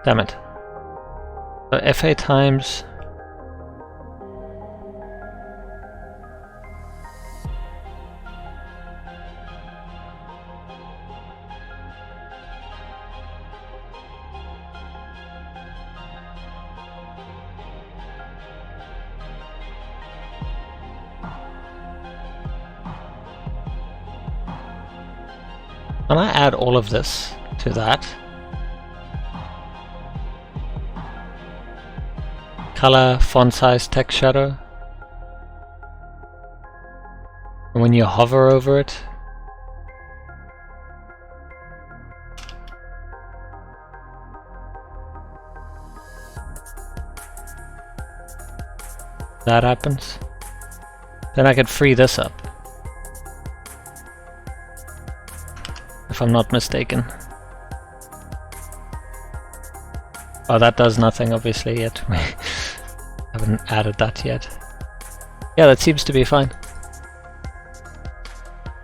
Damn it. So FA times... Can I add all of this to that? Color, font size, text shadow. And when you hover over it, that happens. Then I could free this up. If I'm not mistaken. Oh, that does nothing obviously yet. We haven't added that yet. Yeah, that seems to be fine.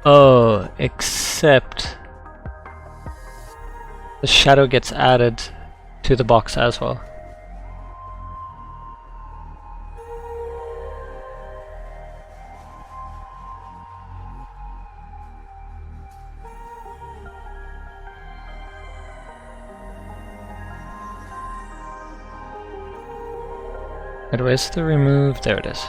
Oh, except the shadow gets added to the box as well. Wait, where's the remove? There it is.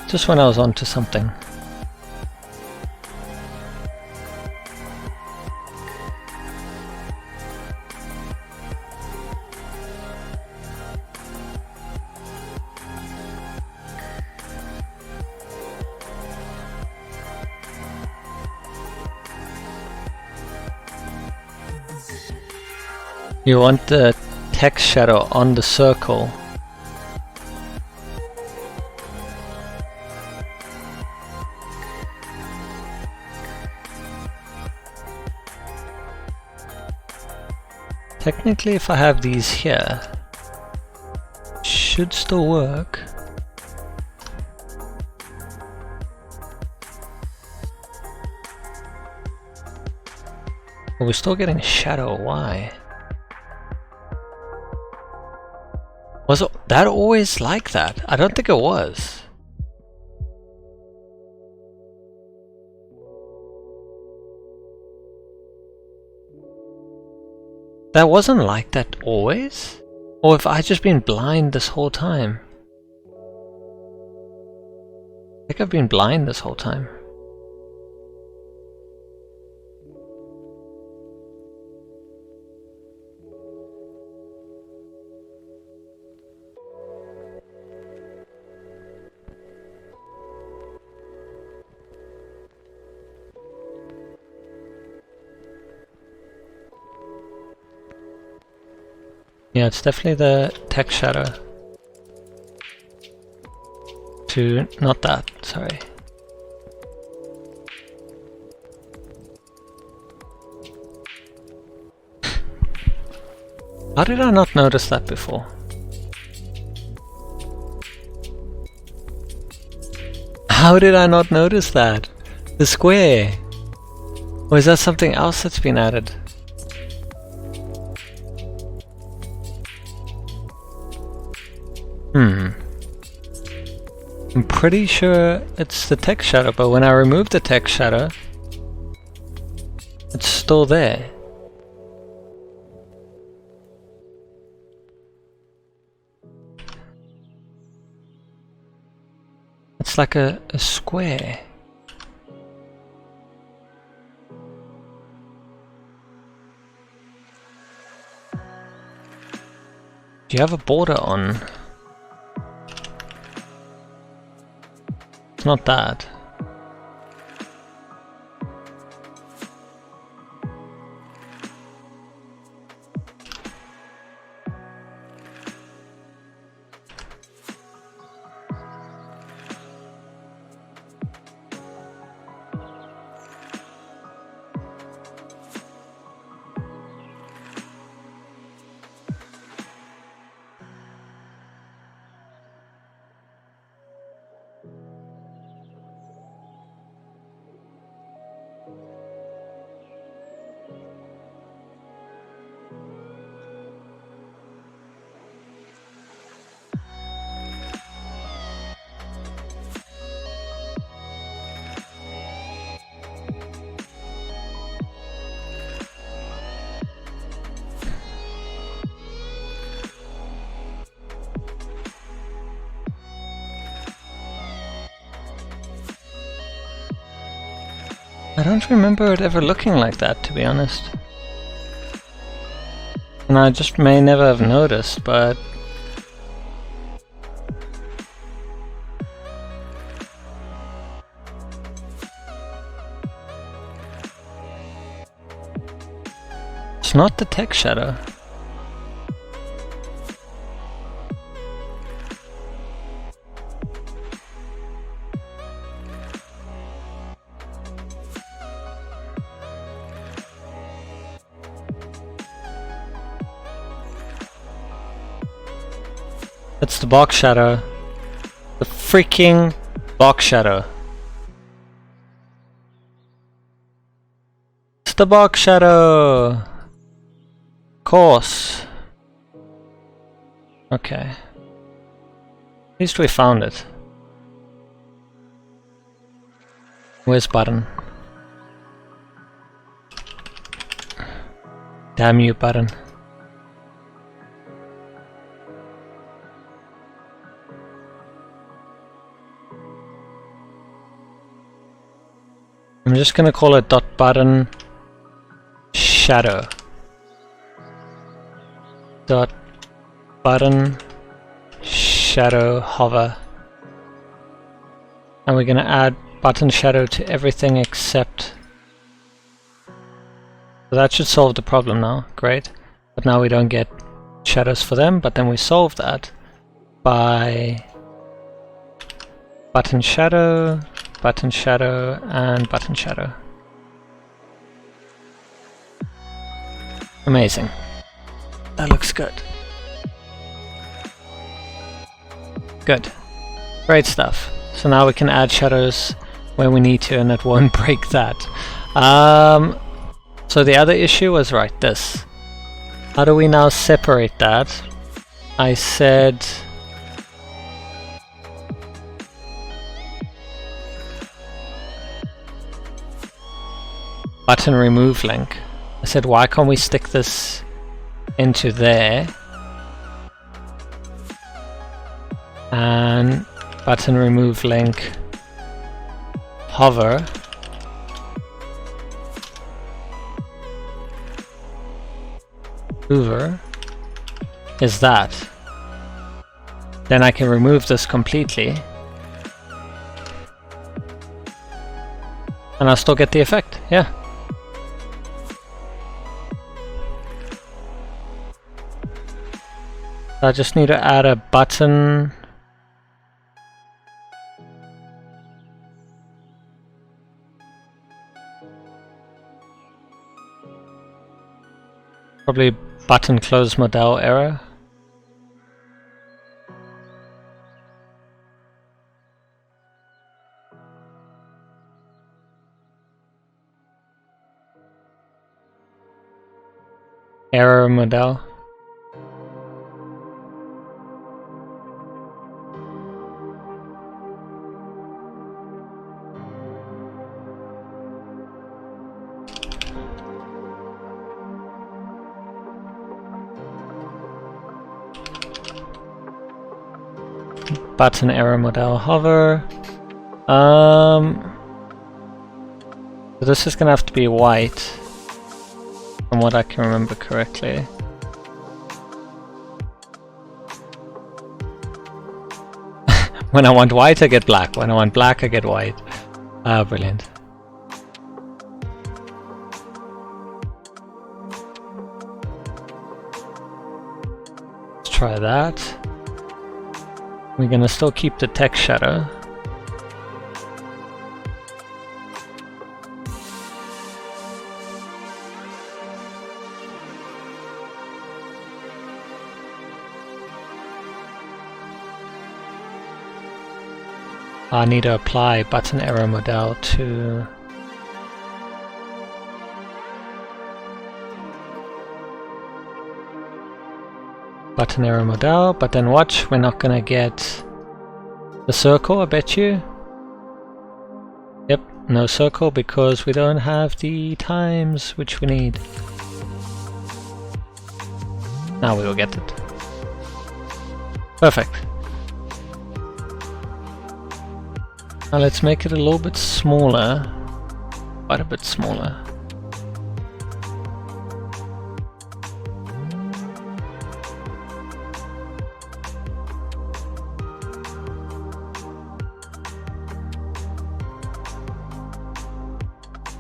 Just when I was onto something. You want the text shadow on the circle. Technically, if I have these here, should still work. But we're still getting shadow, why? Was that always like that? I don't think it was. That wasn't like that always? Or have I just been blind this whole time? I think I've been blind this whole time. Yeah, it's definitely the text shadow. Not that, sorry. How did I not notice that before? How did I not notice that? The square! Or is that something else that's been added? I'm pretty sure it's the text shadow, but when I remove the text shadow, it's still there. It's like a square. Do you have a border on? It's not that. I don't remember it ever looking like that, to be honest. And I just may never have noticed, but... It's not the text shadow. It's the box shadow. The freaking box shadow. It's the box shadow! Of course. Okay. At least we found it. Where's button? Damn you, button. I'm just gonna call it dot button shadow. Dot button shadow hover. And we're gonna add button shadow to everything except. So that should solve the problem now. Great. But now we don't get shadows for them, but then we solve that by button shadow, and button shadow. Amazing. That looks good. Good. Great stuff. So now we can add shadows where we need to and it won't break that. So the other issue was right, this. How do we now separate that? I said button remove link. I said, why can't we stick this into there? And button remove link hover. Hoover is that. Then I can remove this completely. And I'll still get the effect, yeah. I just need to add a button. Probably button close model error. Error model. Button error model hover. So this is gonna have to be white, from what I can remember correctly. When I want white, I get black. When I want black, I get white. Ah, brilliant. Let's try that. We're gonna still keep the text shadow. I need to apply button error model to button error model, but then watch, we're not gonna get the circle, I bet you. Yep, no circle because we don't have the times which we need. Now we will get it. Perfect. Now let's make it a little bit smaller. quite a bit smaller.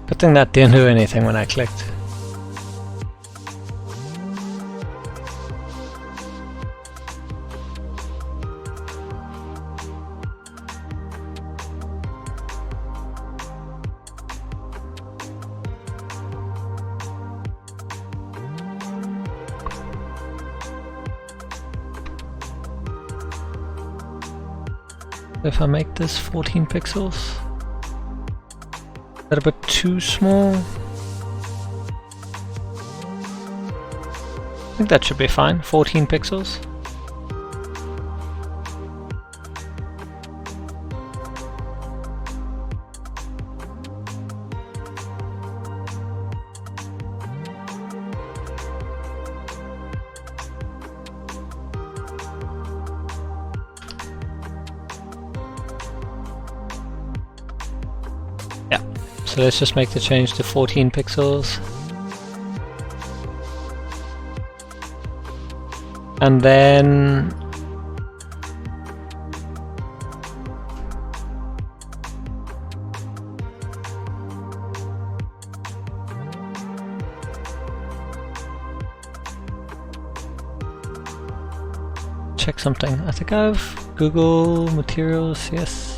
Good thing that didn't do anything when I clicked. If I make this 14 pixels, is that a bit too small? I think that should be fine, 14 pixels. So let's just make the change to 14 pixels. And then check something. I think I have Google Materials, yes.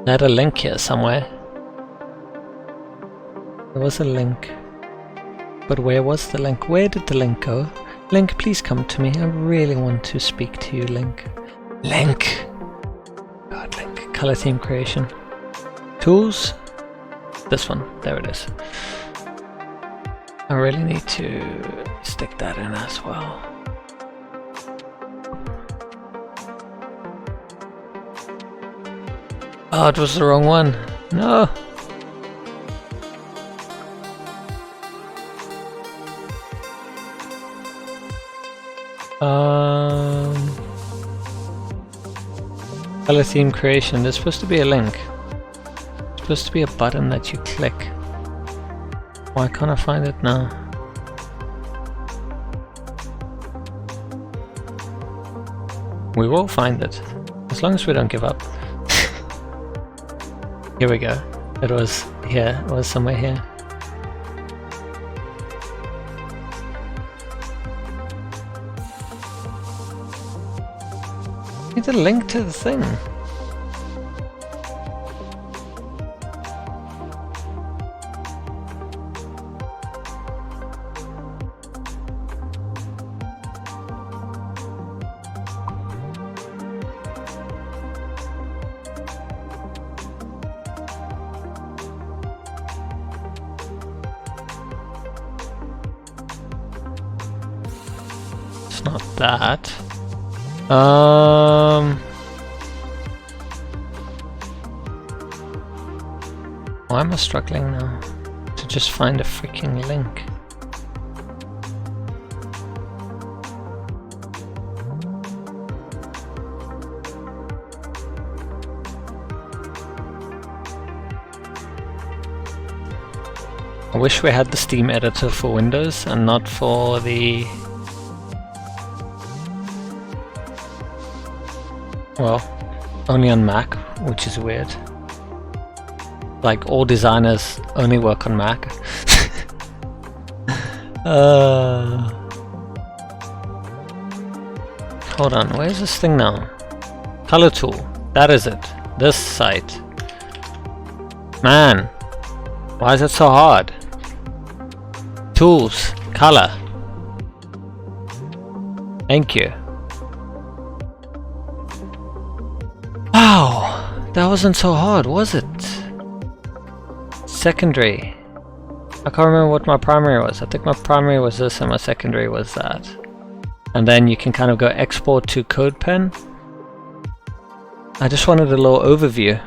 I had a link here somewhere. There was a link. But where was the link? Where did the link go? Link, please come to me. I really want to speak to you, Link. Link! God, Link. Color theme creation. Tools? This one. There it is. I really need to stick that in as well. Oh, it was the wrong one. No! Color theme creation. There's supposed to be a link. There's supposed to be a button that you click. Why can't I find it now? We will find it. As long as we don't give up. Here we go. It was here. It was somewhere here. Need a link to the thing. It's not that. Why am I struggling now to just find a freaking link? I wish we had the Steam editor for Windows and not for the... well, only on Mac, which is weird. Like, all designers only work on Mac. Hold on, where's this thing now? Color tool, that is it. This site. Man, why is it so hard? Tools, color. Thank you. Wow, that wasn't so hard, was it? Secondary. I can't remember what my primary was. I think my primary was this and my secondary was that. And then you can kind of go export to CodePen. I just wanted a little overview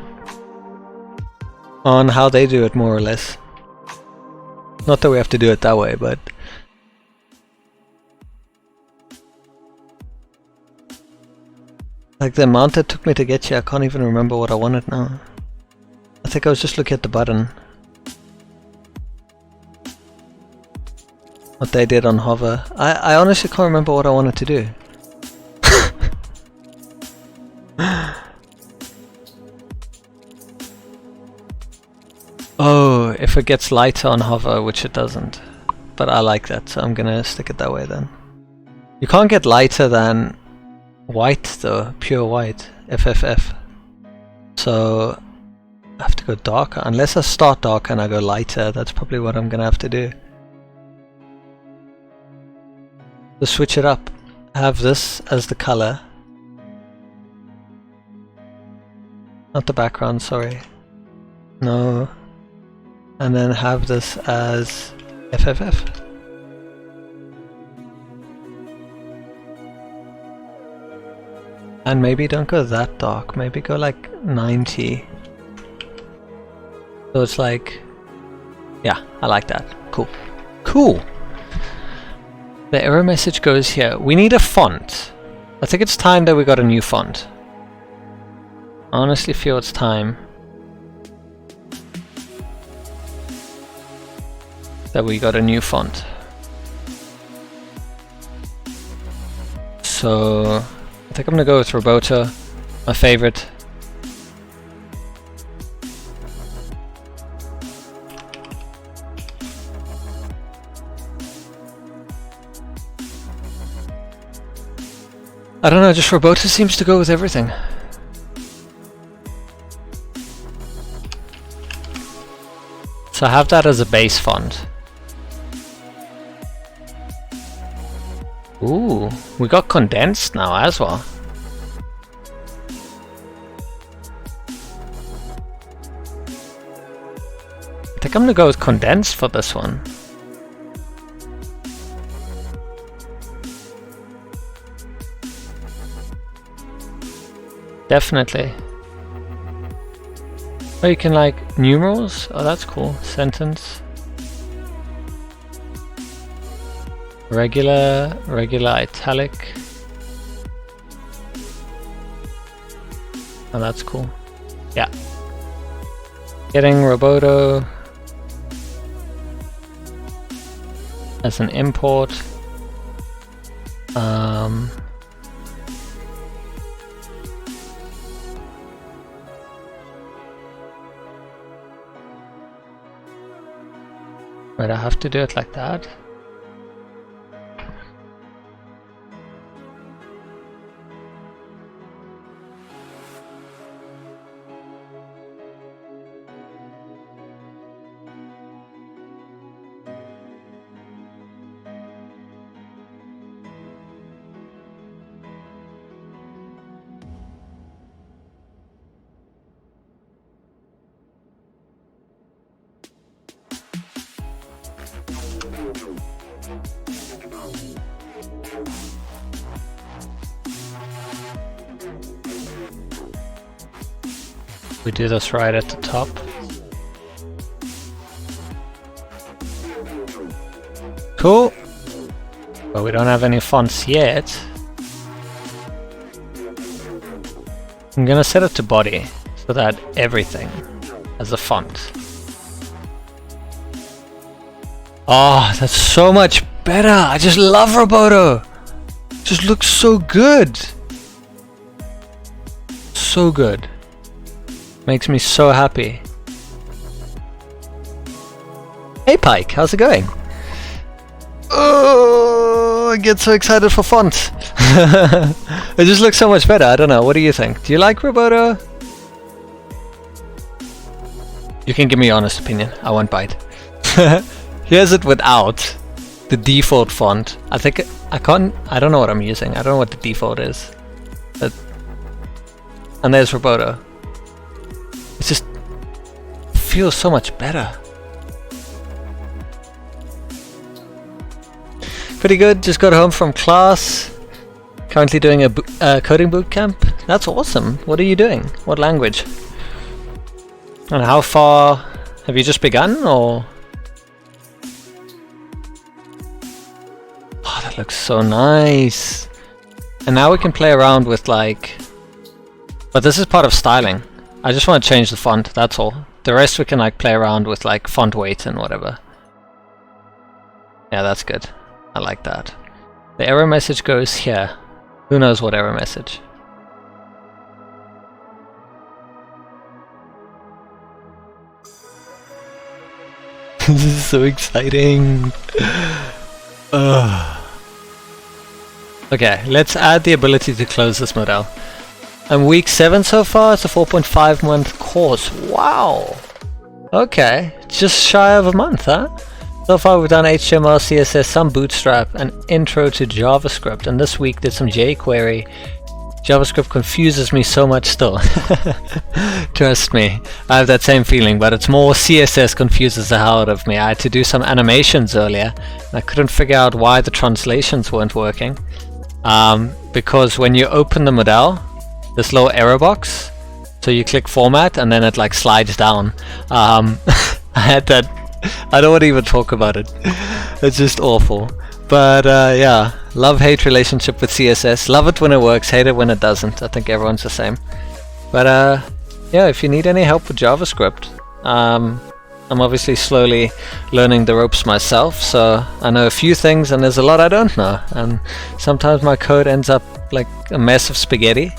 on how they do it, more or less. Not that we have to do it that way, but like the amount it took me to get here, I can't even remember what I wanted now. I think I was just looking at the button. What they did on hover. I honestly can't remember what I wanted to do. Oh, if it gets lighter on hover, which it doesn't. But I like that, so I'm gonna stick it that way then. You can't get lighter than white though, pure white, FFF. So I have to go darker. Unless I start darker and I go lighter, that's probably what I'm gonna have to do. To switch it up, have this as the color. Not the background, sorry. No. And then have this as FFF. And maybe don't go that dark, maybe go like 90. So it's like, yeah, I like that. Cool. Cool. The error message goes here. We need a font. I think it's time that we got a new font. I honestly feel it's time that we got a new font. So I think I'm gonna go with Roboto, my favorite. I don't know, just Roboto seems to go with everything. So I have that as a base font. Ooh, we got condensed now as well. I think I'm gonna go with condensed for this one. Definitely. Oh, you can like numerals? Oh, that's cool. Sentence. Regular, regular italic. Oh, that's cool. Yeah. Getting Roboto as an import. Right, I have to do it like that. We do this right at the top. Cool. But we don't have any fonts yet. I'm gonna set it to body so that everything has a font. Oh, that's so much better. I just love Roboto. Just looks so good. So good. Makes me so happy. Hey Pike, how's it going? Oh, I get so excited for font. It just looks so much better. I don't know. What do you think? Do you like Roboto? You can give me your honest opinion. I won't bite. Here's it without the default font. I think I don't know what I'm using. I don't know what the default is. But, and there's Roboto. It just feels so much better. Pretty good. Just got home from class. Currently doing a coding boot camp. That's awesome. What are you doing? What language? And how far have you just begun, or? Oh, that looks so nice. And now we can play around with like, but this is part of styling. I just want to change the font, that's all. The rest we can like play around with like font weight and whatever. Yeah, that's good. I like that. The error message goes here. Who knows what error message? This is so exciting. Okay, let's add the ability to close this model. And week 7 so far, it's a 4.5 month course. Wow! Okay, just shy of a month, huh? So far we've done HTML, CSS, some Bootstrap, and intro to JavaScript. And this week did some jQuery. JavaScript confuses me so much still. Trust me, I have that same feeling, but it's more CSS confuses the hell out of me. I had to do some animations earlier, and I couldn't figure out why the translations weren't working. Because when you open the model, this little error box, so you click format and then it like slides down. I had that, I don't want to even talk about it. It's just awful. But yeah, love-hate relationship with CSS. Love it when it works, hate it when it doesn't. I think everyone's the same. But yeah, if you need any help with JavaScript, I'm obviously slowly learning the ropes myself, so I know a few things and there's a lot I don't know. And sometimes my code ends up like a mess of spaghetti.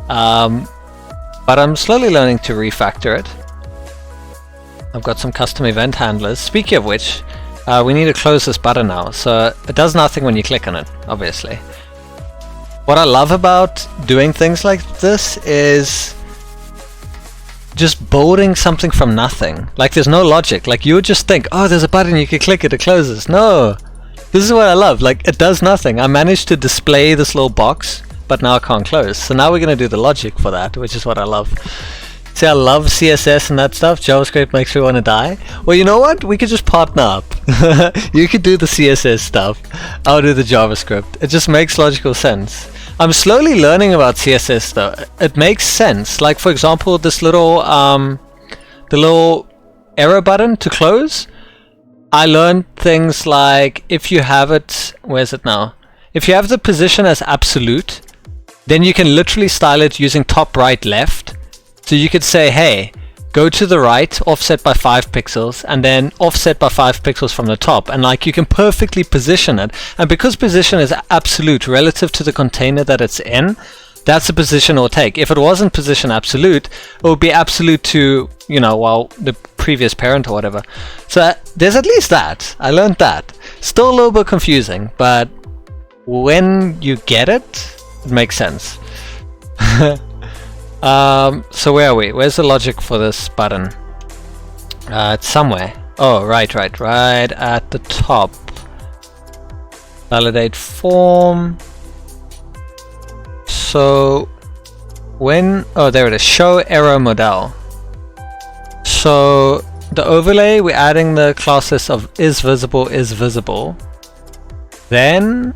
But I'm slowly learning to refactor it. I've got some custom event handlers. Speaking of which, we need to close this button now, so it does nothing when you click on it, obviously. What I love about doing things like this is just building something from nothing. Like there's no logic. Like you would just think, oh, there's a button, you can click it, it closes. No! This is what I love. Like it does nothing. I managed to display this little box, but now I can't close. So now we're going to do the logic for that, which is what I love. See, I love CSS and that stuff. JavaScript makes me want to die. Well, you know what? We could just partner up. You could do the CSS stuff. I'll do the JavaScript. It just makes logical sense. I'm slowly learning about CSS though. It makes sense. Like for example, this little, the little arrow button to close. I learned things like if you have it, where's it now? If you have the position as absolute, then you can literally style it using top, right, left. So you could say, hey, go to the right, offset by 5 pixels, and then offset by 5 pixels from the top. And like you can perfectly position it. And because position is absolute relative to the container that it's in, that's the position it'll take. If it wasn't position absolute, it would be absolute to, you know, well, the previous parent or whatever. So there's at least that. I learned that. Still a little bit confusing, but when you get it, it makes sense. So where are we? Where's the logic for this button? It's somewhere. Oh, right at the top. Validate form. So when, oh, there it is, show error model. So the overlay, we're adding the classes of is visible. Then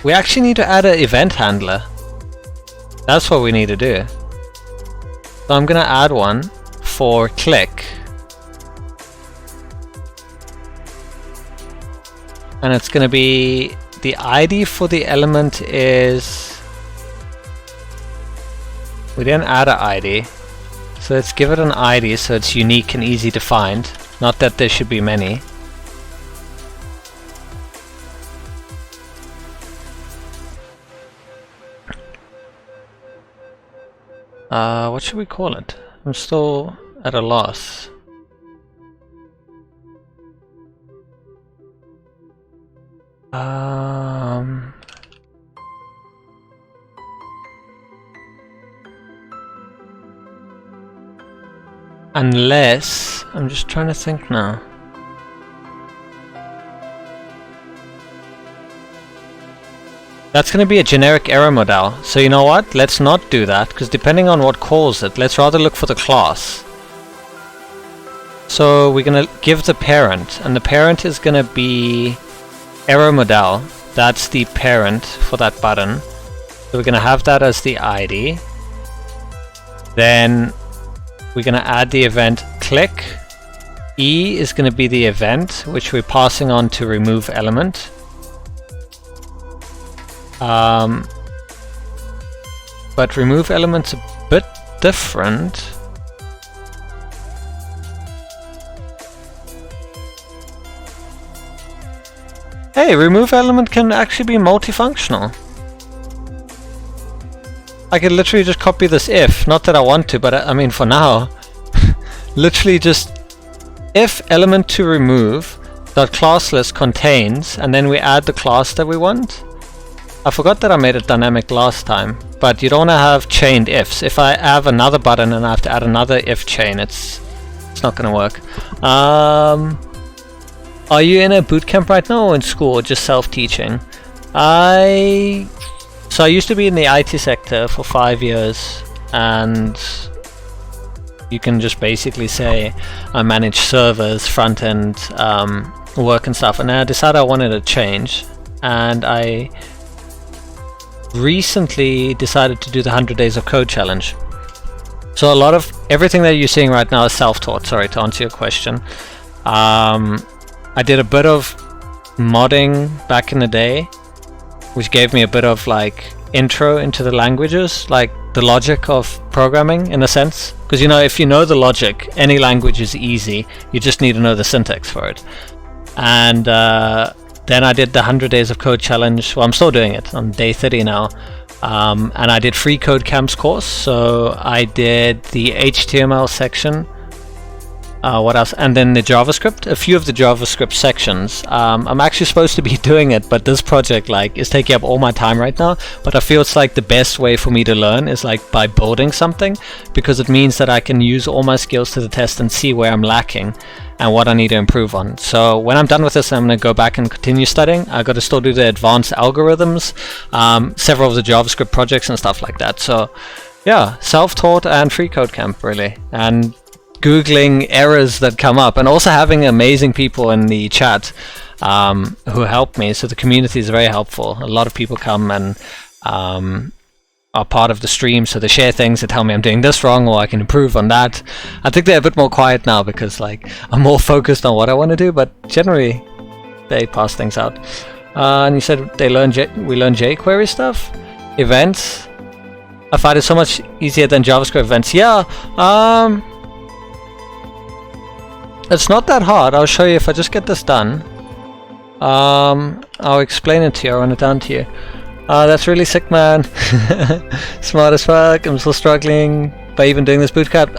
we actually need to add an event handler. That's what we need to do. So I'm gonna add one for click. And it's gonna be, the ID for the element is, we didn't add an ID. So let's give it an ID so it's unique and easy to find. Not that there should be many. What should we call it? I'm still at a loss. Unless, I'm just trying to think now. That's going to be a generic error model. So you know what? Let's not do that, because depending on what calls it, let's rather look for the class. So we're going to give the parent, and the parent is going to be error model. That's the parent for that button. So we're going to have that as the ID. Then we're going to add the event click. E is going to be the event, which we're passing on to remove element. But remove element's a bit different. Hey, remove element can actually be multifunctional. I could literally just copy this if, not that I want to, but I mean for now, literally just if element to remove dot class list contains, and then we add the class that we want. I forgot that I made it dynamic last time, but you don't want to have chained ifs. If I have another button and I have to add another if chain, it's not going to work. Are you in a bootcamp right now or in school or just self-teaching? So I used to be in the IT sector for 5 years, and you can just basically say I manage servers, front-end work and stuff, and then I decided I wanted to change, and I recently decided to do the 100 Days of Code challenge. So a lot of everything that you're seeing right now is self-taught, sorry, to answer your question. I did a bit of modding back in the day, which gave me a bit of like intro into the languages, like the logic of programming in a sense. Because you know, if you know the logic, any language is easy. You just need to know the syntax for it. And then I did the 100 Days of Code challenge. Well, I'm still doing it on day 30 now. And I did free Code Camps course. So I did the HTML section. What else? And then the JavaScript, a few of the JavaScript sections. I'm actually supposed to be doing it, but this project like is taking up all my time right now. But I feel it's like the best way for me to learn is like by building something, because it means that I can use all my skills to the test and see where I'm lacking and what I need to improve on. So when I'm done with this, I'm going to go back and continue studying. I got to still do the advanced algorithms, several of the JavaScript projects and stuff like that. So yeah, self-taught and free code camp really. And Googling errors that come up, and also having amazing people in the chat who help me. So the community is very helpful. A lot of people come and are part of the stream, so they share things, they tell me I'm doing this wrong or I can improve on that. I think they're a bit more quiet now because like I'm more focused on what I want to do, but generally they pass things out. And you said we learn jQuery stuff, events. I find it so much easier than JavaScript events. Yeah. It's not that hard. I'll show you if I just get this done. I'll explain it to you. I'll run it down to you. That's really sick, man. Smart as fuck. I'm still struggling by even doing this bootcamp.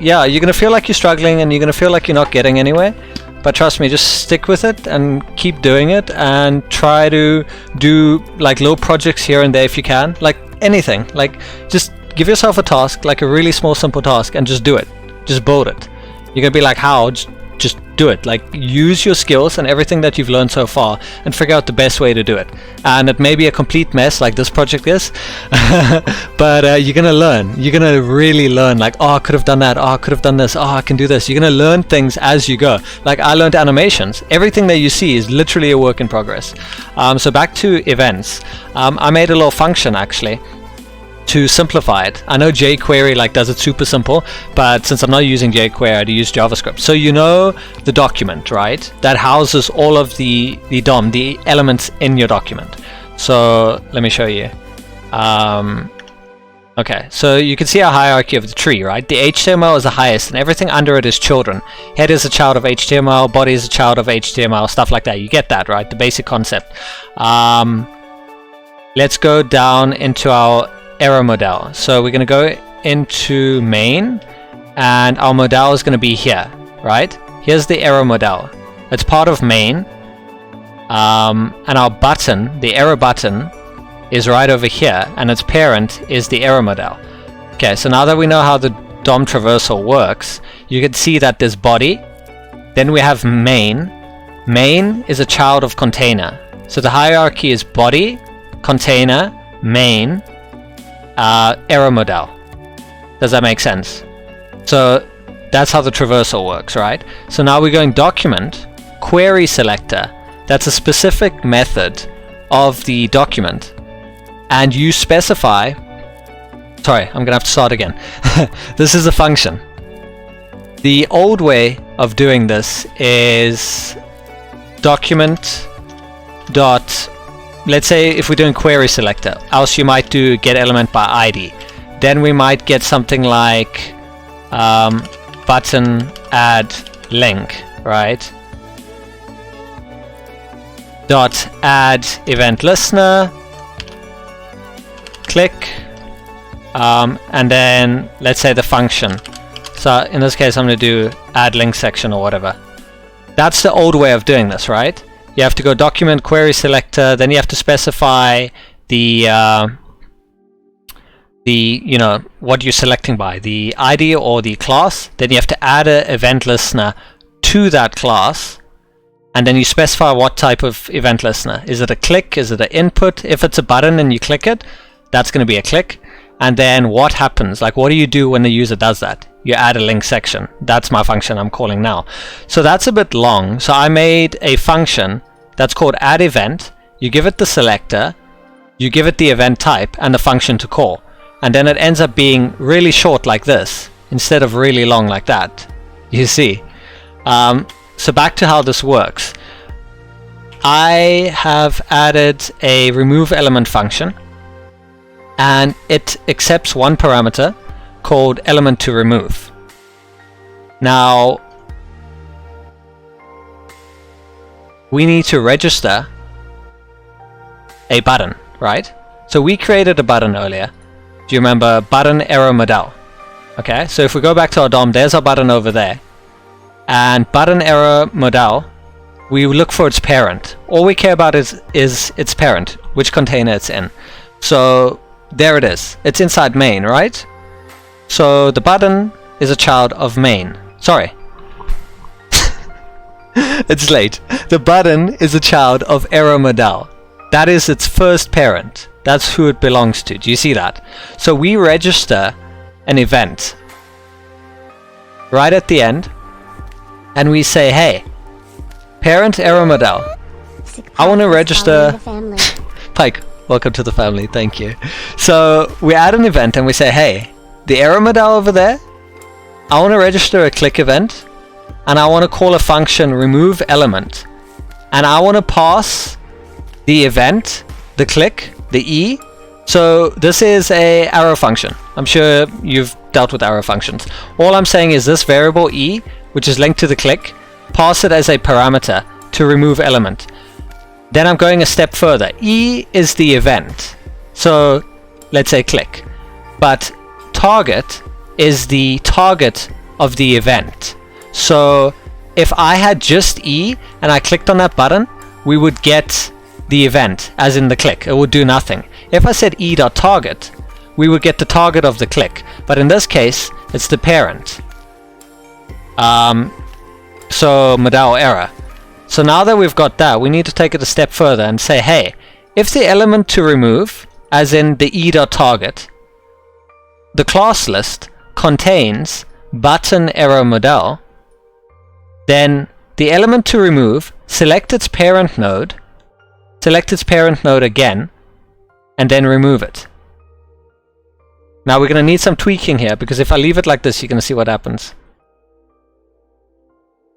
Yeah, you're gonna feel like you're struggling and you're gonna feel like you're not getting anywhere. But trust me, just stick with it and keep doing it, and try to do like little projects here and there if you can. Like anything. Like just give yourself a task, like a really small, simple task, and just do it. Just build it. You're gonna be like, how? Just do it. Like use your skills and everything that you've learned so far and figure out the best way to do it. And it may be a complete mess like this project is, but you're gonna learn. You're gonna really learn, like, oh, I could have done that, oh, I could have done this, oh, I can do this. You're gonna learn things as you go. Like I learned animations. Everything that you see is literally a work in progress. So back to events. I made a little function actually to simplify it. I know jQuery like does it super simple, but since I'm not using jQuery, I use JavaScript. So you know the document, right? That houses all of the DOM, the elements in your document. So let me show you. Okay, so you can see a hierarchy of the tree, right? The HTML is the highest, and everything under it is children. Head is a child of HTML, body is a child of HTML, stuff like that. You get that, right? The basic concept. Let's go down into our error model. So we're going to go into main, and our model is going to be here, right? Here's the error model. It's part of main, and our button, the error button, is right over here, and its parent is the error model. Okay, so now that we know how the DOM traversal works, you can see that there's body, then we have main. Main is a child of container. So the hierarchy is body, container, main, error model. Does that make sense? So that's how the traversal works, right? So now we're going document, query selector. That's a specific method of the document. and you specify, sorry, I'm gonna have to start again. This is a function. The old way of doing this is document dot, let's say if we're doing query selector, else you might do get element by ID. Then we might get something like button add link, right? Dot add event listener, click, and then let's say the function. So in this case I'm going to do add link section or whatever. That's the old way of doing this, right? You have to go document query selector, then you have to specify the you know, what you're selecting by, the ID or the class. Then you have to add an event listener to that class, and then you specify what type of event listener. Is it a click? Is it an input? If it's a button and you click it, that's going to be a click. And then what happens? Like, what do you do when the user does that? You add a link section. That's my function I'm calling now. So that's a bit long. So I made a function that's called add event. You give it the selector, you give it the event type and the function to call. And then it ends up being really short like this instead of really long like that. You see? So back to how this works. I have added a remove element function, and it accepts one parameter called element to remove. Now we need to register a button, right? So we created a button earlier. Do you remember button error model? Okay, so if we go back to our DOM, there's our button over there. And button error model, we look for its parent. All we care about is its parent, which container it's in. So there it is. It's inside main, right? So the button is a child of main. Sorry. It's late. The button is a child of error model. That is its first parent. That's who it belongs to. Do you see that? So we register an event right at the end, and we say, hey, parent error model, I want to register Pike, welcome to the family, thank you. So we add an event and we say, hey, the error model over there, I want to register a click event, and I want to call a function remove element, and I want to pass the event, the click, the E. So this is a arrow function. I'm sure you've dealt with arrow functions. All I'm saying is this variable E, which is linked to the click, pass it as a parameter to remove element. Then I'm going a step further. E is the event. So let's say click. But target is the target of the event. So if I had just E and I clicked on that button, we would get the event, as in the click. It would do nothing. If I said E.target, we would get the target of the click. But in this case, it's the parent. So model error. So now that we've got that, we need to take it a step further and say, hey, if the element to remove, as in the E.target, the class list contains button error model, then the element to remove, select its parent node again, and then remove it. Now we're going to need some tweaking here, because if I leave it like this, you're going to see what happens.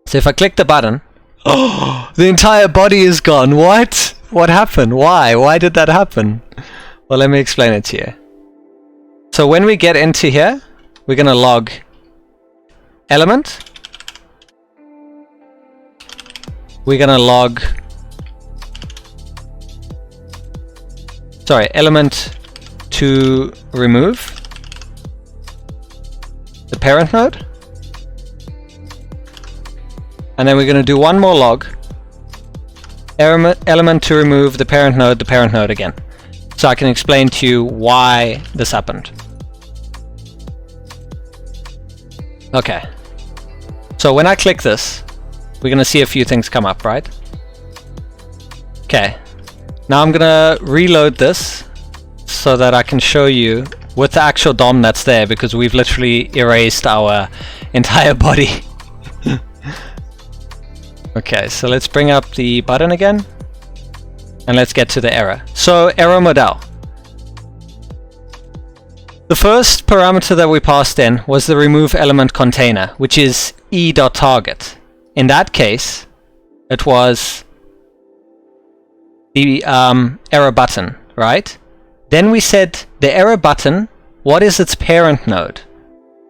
So if I click the button, oh, the entire body is gone. What? What happened? Why? Why did that happen? Well, let me explain it to you. So when we get into here, we're going to log element. We're going to log element to remove the parent node, and then we're going to do one more log element to remove the parent node again, so I can explain to you why this happened. Okay, so when I click this, we're going to see a few things come up, right? Okay. Now I'm gonna reload this so that I can show you with the actual DOM that's there, because we've literally erased our entire body. Okay, so let's bring up the button again and let's get to the error. So error model. The first parameter that we passed in was the remove element container, which is e.target. In that case, it was the error button, right? Then we said the error button, what is its parent node?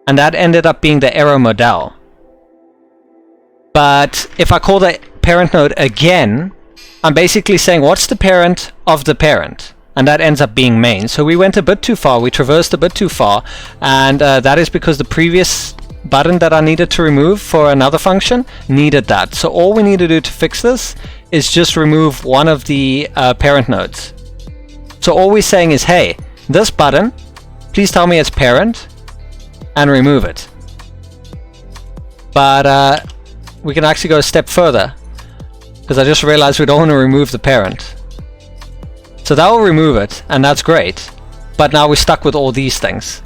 And that ended up being the error modal. But if I call the parent node again, I'm basically saying what's the parent of the parent? And that ends up being main. So we went a bit too far, we traversed a bit too far, and that is because the previous button that I needed to remove for another function needed that. So all we need to do to fix this is just remove one of the parent nodes. So all we're saying is, hey, this button, please tell me its parent, and remove it. But we can actually go a step further, because I just realized we don't want to remove the parent. So that will remove it, and that's great. But now we're stuck with all these things.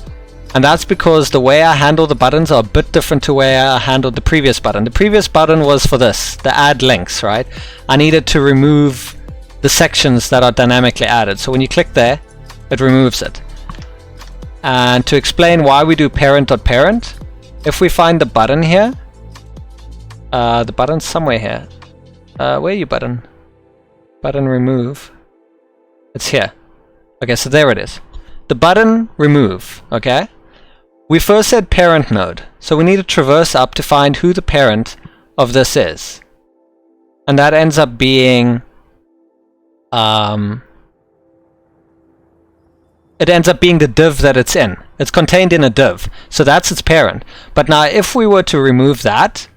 And that's because the way I handle the buttons are a bit different to the way I handled the previous button. The previous button was for this, the add links, right? I needed to remove the sections that are dynamically added. So when you click there, it removes it. And to explain why we do parent.parent, if we find the button here, the button's somewhere here. Where are you, button? Button remove. It's here. Okay, so there it is. The button remove, okay? We first said parent node, so we need to traverse up to find who the parent of this is. And that ends up being it ends up being the div that it's in. It's contained in a div, so that's its parent. But now if we were to remove that,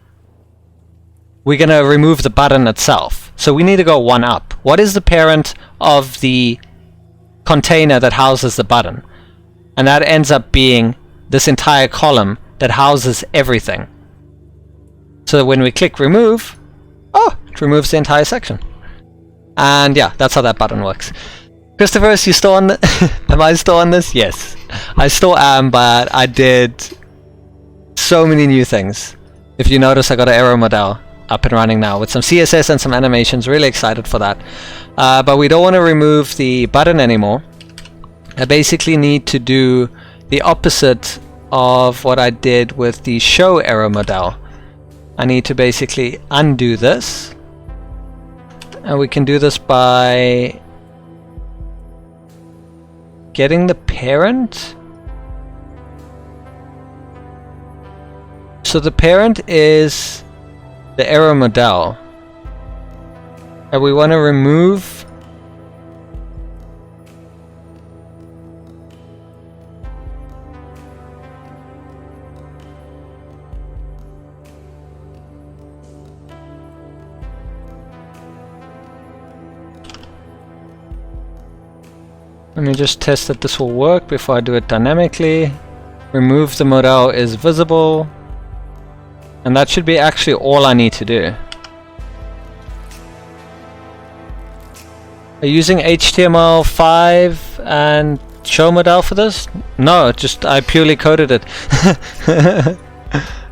we're going to remove the button itself. So we need to go one up. What is the parent of the container that houses the button? And that ends up being this entire column that houses everything. So when we click remove, oh, it removes the entire section. And yeah, that's how that button works. Christopher, is you still on am I still on this? Yes, I still am, but I did so many new things. If you notice, I got an error modal up and running now with some CSS and some animations. Really excited for that. But we don't want to remove the button anymore. I basically need to do the opposite of what I did with the show error modal. I need to basically undo this. And we can do this by getting the parent. So the parent is the error modal, and we want to remove let me just test that this will work before I do it dynamically. Remove the modal is visible. And that should be actually all I need to do. Are you using HTML5 and show modal for this? No, just I purely coded it.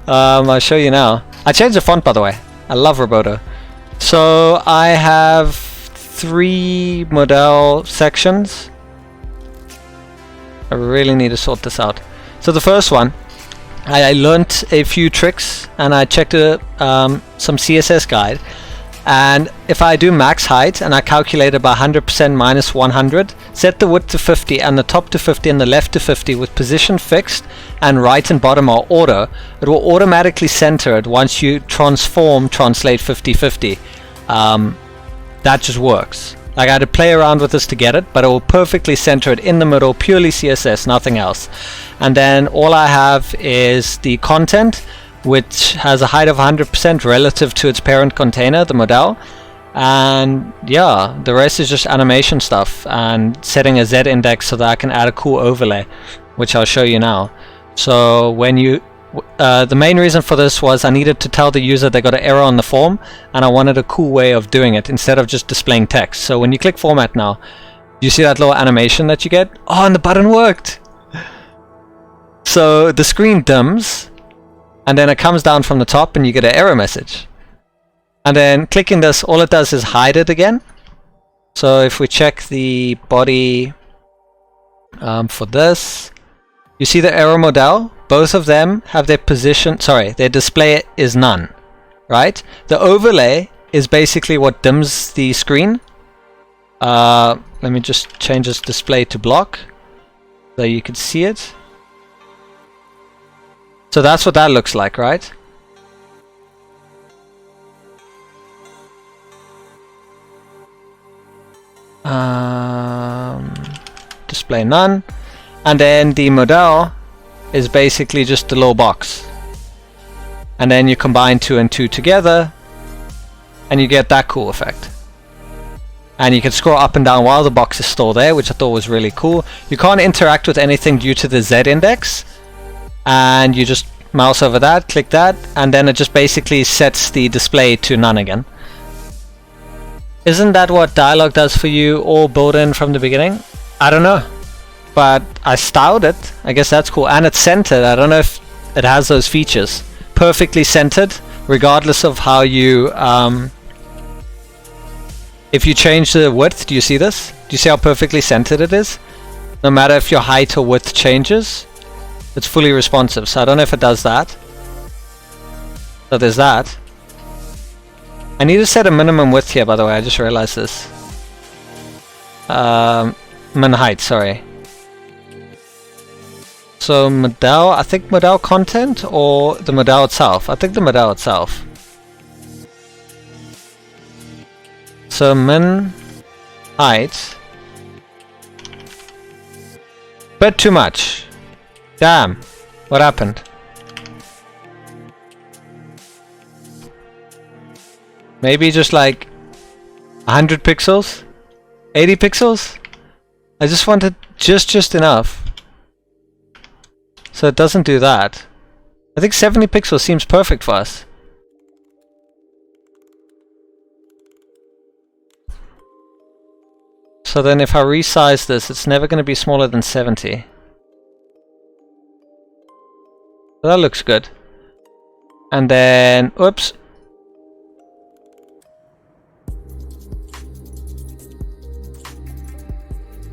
I'll show you now. I changed the font, by the way. I love Roboto. So I have 3 modal sections. I really need to sort this out. So the first one, I learnt a few tricks and I checked some CSS guide, and if I do max height and I calculate it by 100% minus 100, set the width to 50 and the top to 50 and the left to 50 with position fixed and right and bottom are order, it will automatically center it once you translate 50-50. That just works. Like I had to play around with this to get it, but it will perfectly center it in the middle, purely CSS, nothing else. And then all I have is the content, which has a height of 100% relative to its parent container, the modal. And yeah, the rest is just animation stuff and setting a Z index so that I can add a cool overlay, which I'll show you now. So when you the main reason for this was I needed to tell the user they got an error on the form, and I wanted a cool way of doing it instead of just displaying text. So when you click format now, you see that little animation that you get? Oh, and the button worked! So the screen dims, and then it comes down from the top and you get an error message. And then clicking this, all it does is hide it again. So if we check the body for this, You see the Aero Model? Both of them have their position, sorry, their display is none, right? The overlay is basically what dims the screen. Let me just change this display to block so you can see it. So that's what that looks like, right? Display none. And then the Model is basically just a little box. And then you combine 2 and 2 together and you get that cool effect. And you can scroll up and down while the box is still there, which I thought was really cool. You can't interact with anything due to the Z index. And you just mouse over that, click that, and then it just basically sets the display to none again. Isn't that what Dialog does for you all built in from the beginning? I don't know. But I styled it. I guess that's cool. And it's centered. I don't know if it has those features. Perfectly centered, regardless of how you... if you change the width, do you see this? Do you see how perfectly centered it is? No matter if your height or width changes, it's fully responsive. So I don't know if it does that. So there's that. I need to set a minimum width here, by the way. I just realized this. Min height, sorry. So Model, I think Model content or the Model itself? I think the Model itself. So min height. Bit too much. Damn. What happened? Maybe just like 100 pixels? 80 pixels? I just wanted just enough. So it doesn't do that. I think 70 pixels seems perfect for us. So then if I resize this, it's never going to be smaller than 70. So that looks good. And then, oops.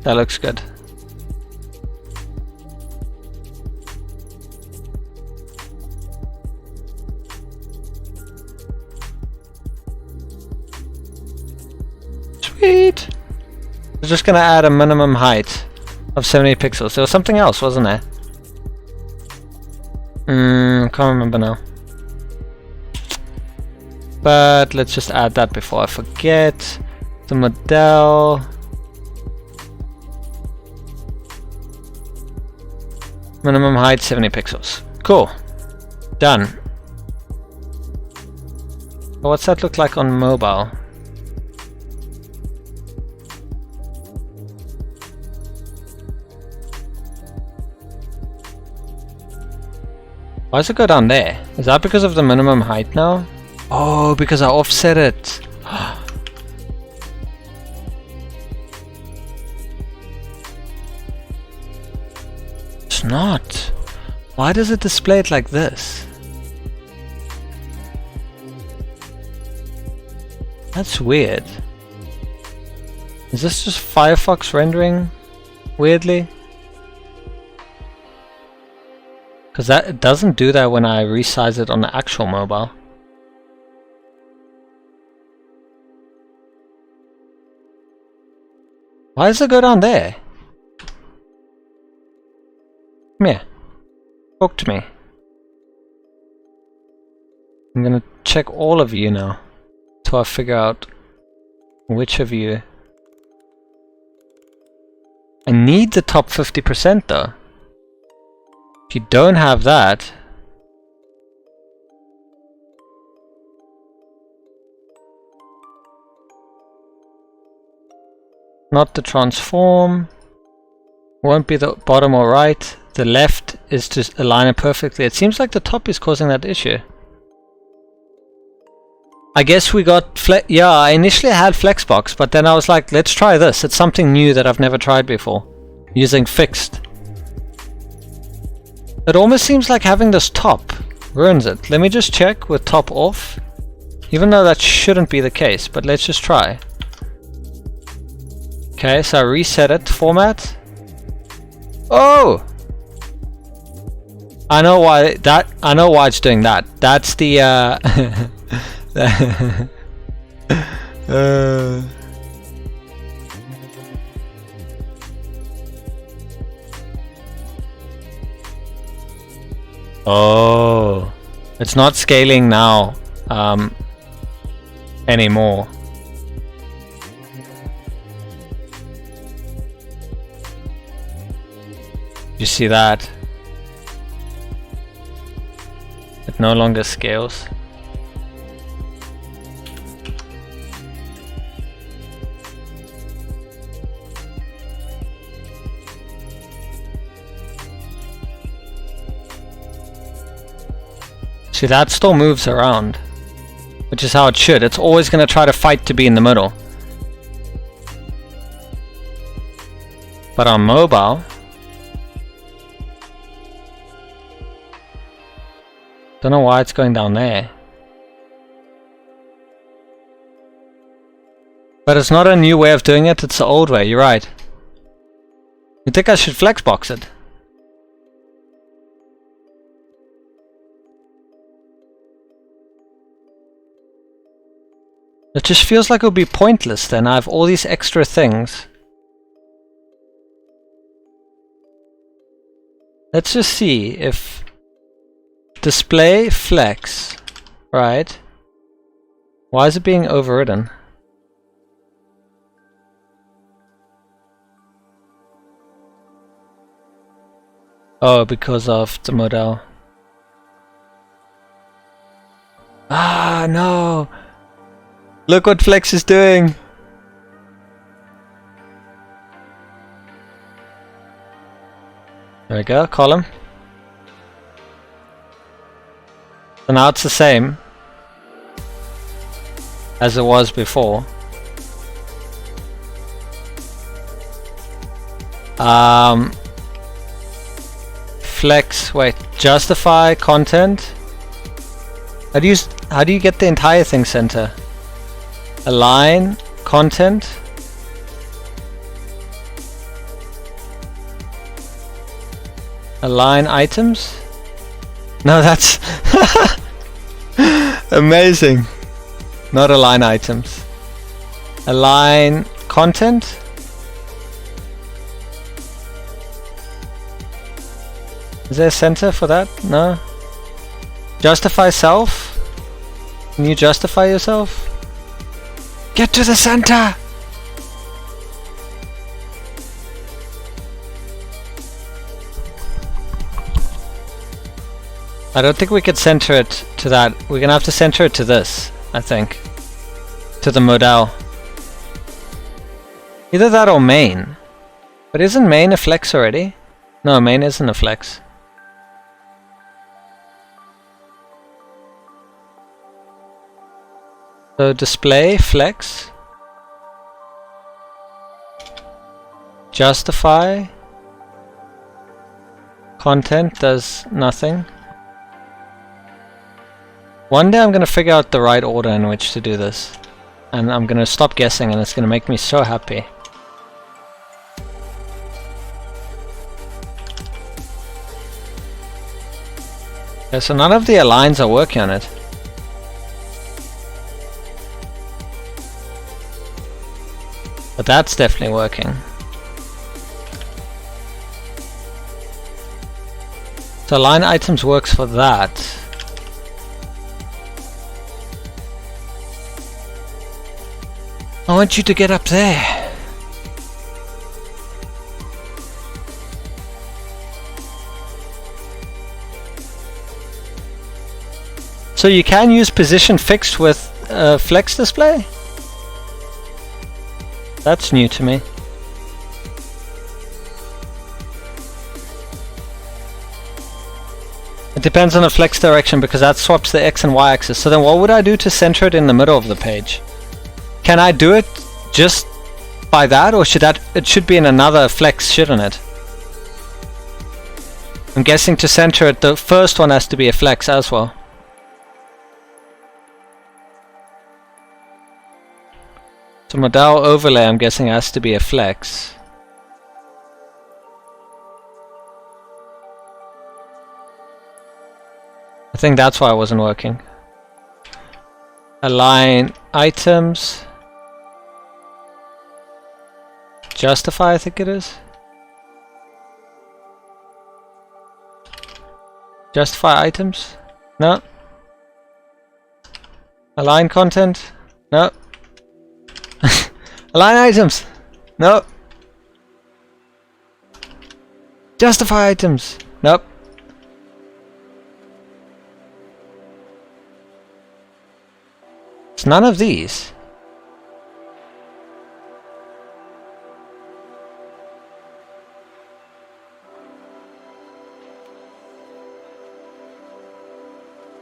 That looks good. Sweet! We're just gonna add a minimum height of 70 pixels. There was something else, wasn't there? Can't remember now. But let's just add that before I forget. The Model. Minimum height 70 pixels. Cool. Done. What's that look like on mobile? Why does it go down there? Is that because of the minimum height now? Oh, because I offset it. It's not. Why does it display it like this? That's weird. Is this just Firefox rendering weirdly? Because it doesn't do that when I resize it on the actual mobile. Why does it go down there? Come here. Talk to me. I'm gonna check all of you now till I figure out which of you. I need the top 50% though. If you don't have that, not the transform, won't be the bottom or right, the left is to align it perfectly. It seems like the top is causing that issue. I guess we got yeah, I initially had Flexbox, but then I was like, let's try this. It's something new that I've never tried before, using fixed. It almost seems like having this top ruins it. Let me just check with top off, even though that shouldn't be the case, but let's just try. Okay, so I reset it, format. Oh! I know why it's doing that. That's the Oh, it's not scaling now anymore. You see that? It no longer scales. See, that still moves around, which is how it should. It's always going to try to fight to be in the middle. But on mobile, don't know why it's going down there. But it's not a new way of doing it, it's the old way, you're right. You think I should flexbox it? It just feels like it would be pointless then. I have all these extra things. Let's just see if display flex, right? Why is it being overridden? Oh, because of the model. Ah, no! Look what Flex is doing! There we go, column. So now it's the same as it was before. Flex, wait, justify content. How do you get the entire thing center? Align content. Align items. No, that's amazing. Not align items. Align content. Is there a center for that? No. Justify self. Can you justify yourself? Get to the center! I don't think we could center it to that. We're gonna have to center it to this, I think. To the modal. Either that or main. But isn't main a flex already? No, main isn't a flex. So display flex, justify, content does nothing. One day I'm going to figure out the right order in which to do this, and I'm going to stop guessing, and it's going to make me so happy. Okay, so none of the aligns are working on it. But that's definitely working. So align items works for that. I want you to get up there. So you can use position fixed with flex display? That's new to me. It depends on the flex direction because that swaps the X and Y axis. So then what would I do to center it in the middle of the page? Can I do it just by that, or it should be in another flex, shouldn't it? I'm guessing to center it, the first one has to be a flex as well. So modal overlay, I'm guessing, has to be a flex. I think that's why it wasn't working. Align items. Justify, I think it is. Justify items? No. Align content? No. Align items? No. Justify items? Nope. It's none of these.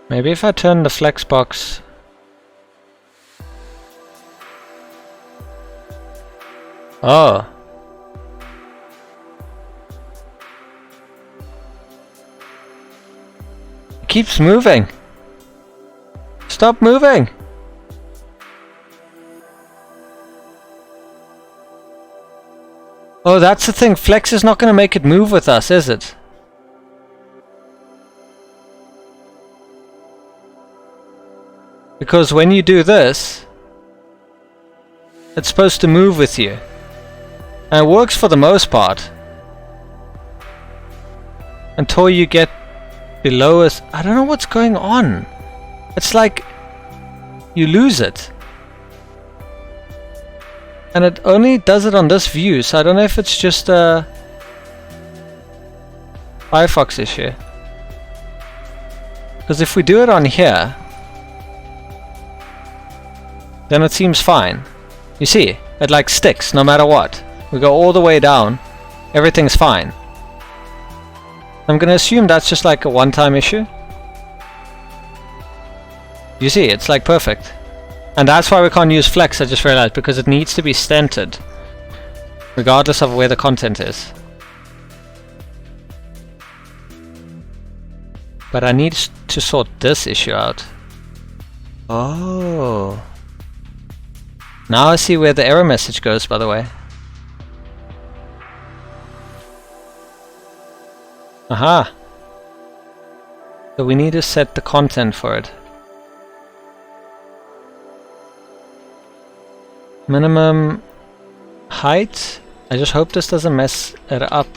Maybe if I turn the flex box. Oh. It keeps moving. Stop moving. Oh, that's the thing. Flex is not going to make it move with us, is it? Because when you do this, it's supposed to move with you. And it works for the most part. Until you get below us. I don't know what's going on. It's like you lose it. And it only does it on this view, so I don't know if it's just a Firefox issue. Because if we do it on here, then it seems fine. You see, it like sticks no matter what. We go all the way down, everything's fine. I'm gonna assume that's just like a one-time issue. You see, it's like perfect. And that's why we can't use flex, I just realized, because it needs to be centered, regardless of where the content is. But I need to sort this issue out. Oh. Now I see where the error message goes, by the way. Aha! So we need to set the content for it. Minimum height. I just hope this doesn't mess it up.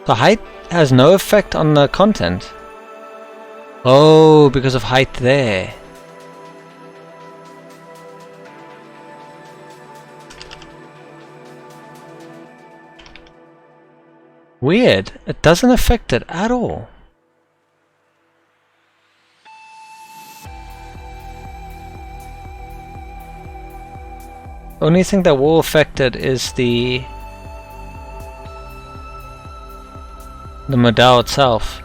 The height has no effect on the content. Oh, because of height there. Weird. It doesn't affect it at all. Only thing that will affect it is the modal itself.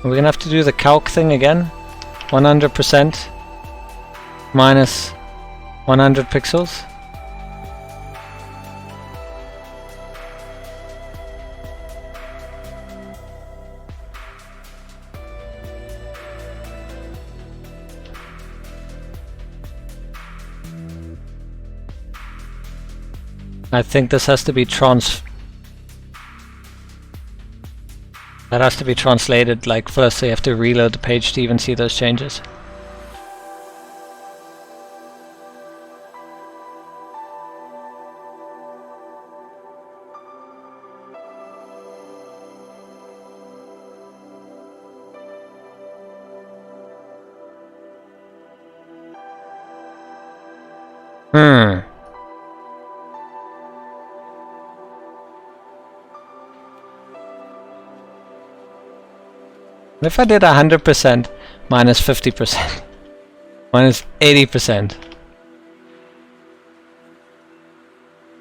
We're gonna have to do the calc thing again. 100% minus 100 pixels. I think this has to be that has to be translated, like first you have to reload the page to even see those changes. If I did 100% minus 50%, minus 80%,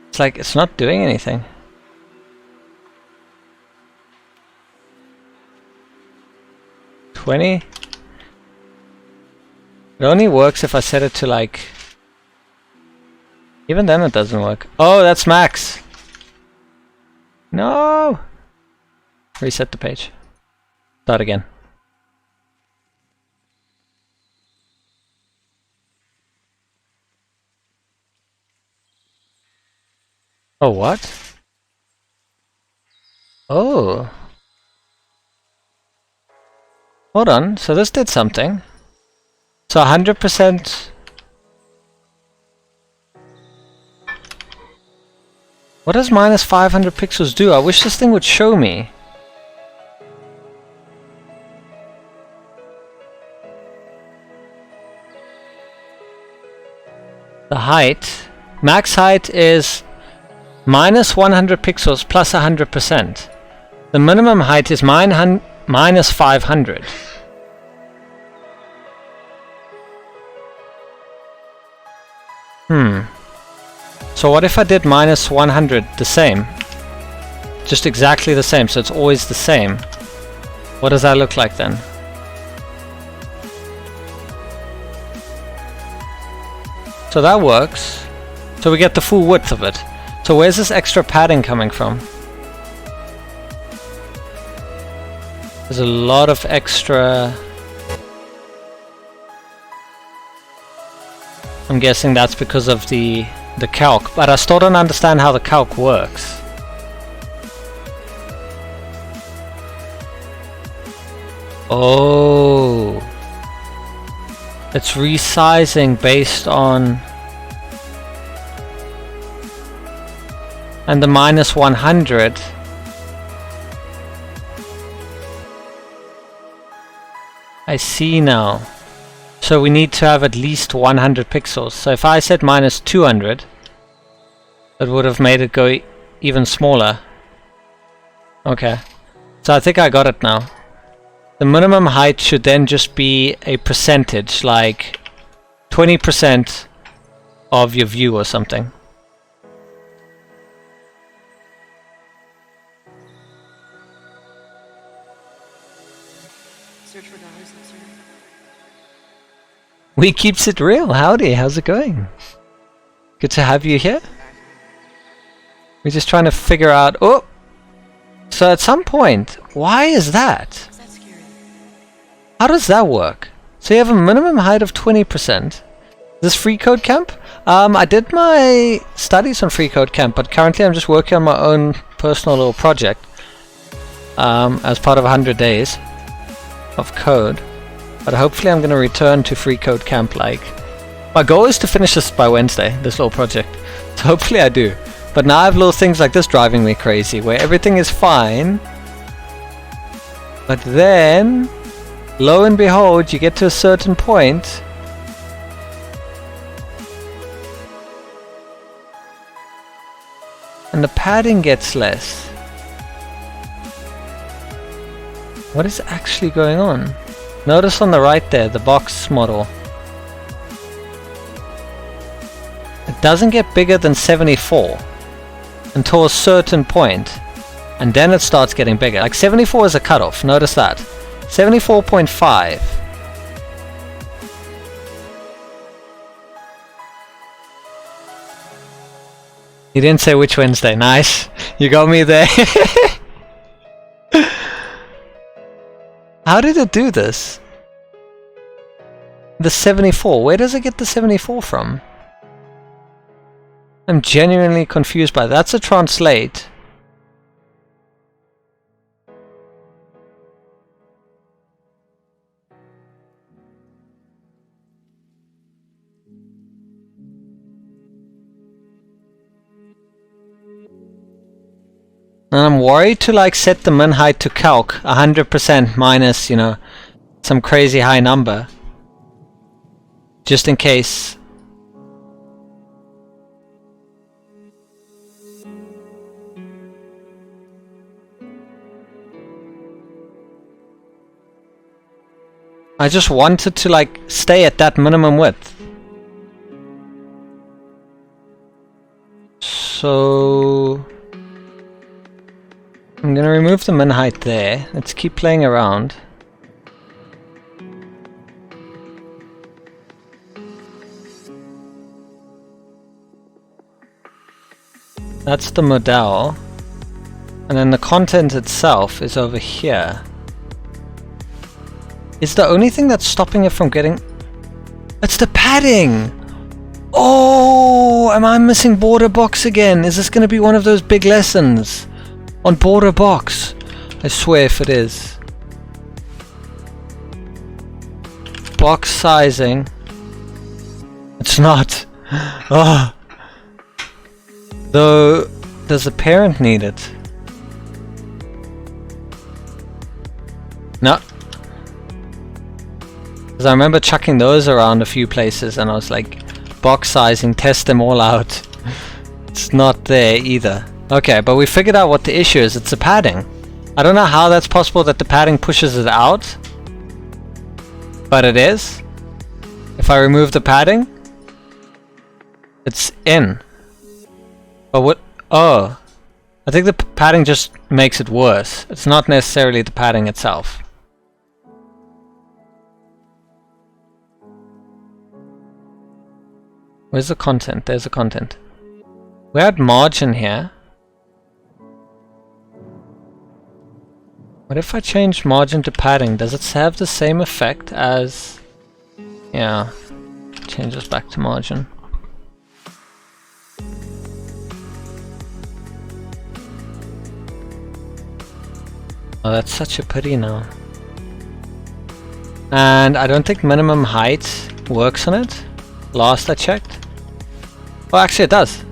it's like it's not doing anything. $20? It only works if I set it to like Even then it doesn't work. Oh, that's max. No! Reset the page. Start again. Oh, what? Oh. Hold on, so this did something. So 100%... What does minus 500 pixels do? I wish this thing would show me. The height. Max height is minus 100 pixels plus 100%. The minimum height is minus 500. So what if I did minus 100 the same? Just exactly the same, so it's always the same. What does that look like then? So that works. So we get the full width of it. So where's this extra padding coming from? There's a lot of extra... I'm guessing that's because of the calc, but I still don't understand how the calc works. Oh, it's resizing based on... And the minus 100. I see now. So we need to have at least 100 pixels. So if I said minus 200, it would have made it go even smaller. Okay. So I think I got it now. The minimum height should then just be a percentage, like 20% of your view or something. Search for dollars, sir. We keeps it real. Howdy, how's it going? Good to have you here. We're just trying to figure out... Oh! So at some point, why is that? Is that scary? How does that work? So you have a minimum height of 20%. This Free Code Camp? I did my studies on Free Code Camp, but currently I'm just working on my own personal little project. As part of 100 days of code. But hopefully I'm going to return to Free Code Camp. Like, my goal is to finish this by Wednesday, this little project. So hopefully I do. But now I have little things like this driving me crazy, where everything is fine. But then, lo and behold, you get to a certain point. And the padding gets less. What is actually going on? Notice on the right there, the box model. It doesn't get bigger than 74 until a certain point, and then it starts getting bigger. Like 74 is a cutoff, notice that. 74.5. You didn't say which Wednesday, nice. You got me there. How did it do this? The 74, where does it get the 74 from? I'm genuinely confused by that. That's a translate. And I'm worried to like set the min height to calc 100% minus, you know, some crazy high number. Just in case. I just wanted to like stay at that minimum width. So I'm gonna remove the min height there. Let's keep playing around. That's the model. And then the content itself is over here. Is the only thing that's stopping it from getting... It's the padding! Oh, am I missing border box again? Is this going to be one of those big lessons on border box? I swear if it is. Box sizing. It's not. Oh. Though, does the parent need it? No. Because I remember chucking those around a few places and I was like, box sizing, test them all out. It's not there either. Okay, but we figured out what the issue is. It's the padding. I don't know how that's possible that the padding pushes it out. But it is. If I remove the padding, it's in. But what? Oh. I think the padding just makes it worse. It's not necessarily the padding itself. Where's the content? There's the content. We had margin here. What if I change margin to padding? Does it have the same effect as... Yeah. Change us back to margin. Oh, that's such a pity now. And I don't think minimum height works on it. Last I checked. Oh, actually it does.